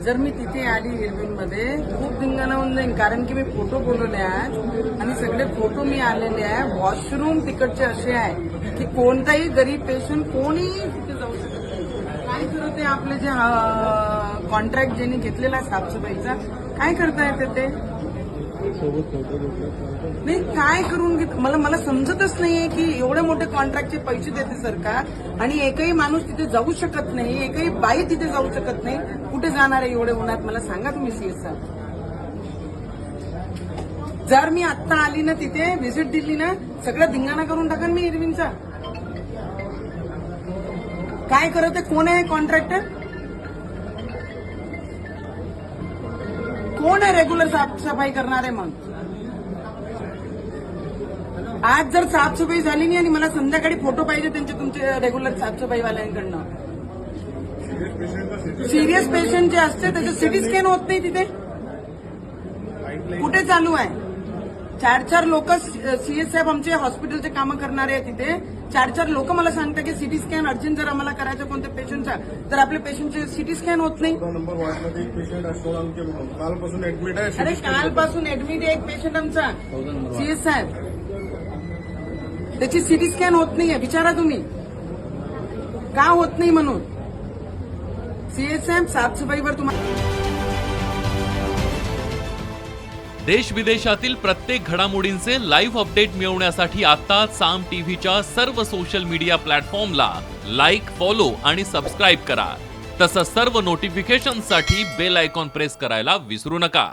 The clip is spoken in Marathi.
जर मी तिथे आली इरविनमध्ये खूप धिंगाणा होऊन जाईल, कारण की मी फोटो बोलवले आहेत आणि सगळे फोटो मी आलेले आहे. वॉशरूम तिकडचे असे आहे की कोणताही गरीब पेशंट कोणी तिथे जाऊ शकत नाही. काय करत आहे आपले जे कॉन्ट्रॅक्ट ज्यांनी घेतलेला आहे साफसफाईचा, काय करतायत ते नाही, काय करून घेत मला समजतच नाहीये की एवढे मोठे कॉन्ट्रॅक्टचे पैसे देते सरकार आणि एकही माणूस तिथे जाऊ शकत नाही, एकही बाई तिथे जाऊ शकत नाही. कुठे जाणार आहे एवढे उन्हात मला सांगा तुम्ही सीएस साहेब. जर मी आत्ता आली ना तिथे व्हिजिट दिली ना, सगळं धिंगाणा करून टाकेन मी इरविनचा. काय करत आहे, कोण आहे कॉन्ट्रॅक्टर, कोण आहे रेग्युलर साफसफाई करणार आहे? मग आज जर साफसफाई झाली नाही आणि मला संध्याकाळी फोटो पाहिजे त्यांचे तुमचे रेग्युलर साफसफाईवाल्यांकडनं, सिरियस पेशंट जे असते त्याचं सिटी स्कॅन होत नाही तिथे, कुठे चालू आहे? 4-4 लोक सीएस साहेब आमचे हॉस्पिटलचे कामं करणारे आहे तिथे. 4-4 लोक मला सांगतात की सिटी स्कॅन अर्जंट जर आम्हाला करायचं कोणत्या पेशंटचा, तर आपल्या पेशंटचे सिटी स्कॅन होत नाही. नंबर वॉर्डमध्ये एक पेशंट असतो कालपासून ऍडमिट आहे. अरे कालपासून ऍडमिट आहे एक पेशंट आमचा सीएस साहेब, त्याची सिटी स्कॅन होत नाहीये. विचारा तुम्ही का होत नाही म्हणून. सीएस साहेब साफसफाईवर तुम्हाला देश विदेशातील प्रत्येक घडामोडींचे लाईव्ह अपडेट मिळवण्यासाठी आता साम टीव्हीच्या सर्व सोशल मीडिया प्लॅटफॉर्मला लाईक, फॉलो आणि सबस्क्राईब करा. तसंच सर्व नोटिफिकेशनसाठी बेल आयकॉन प्रेस करायला विसरू नका.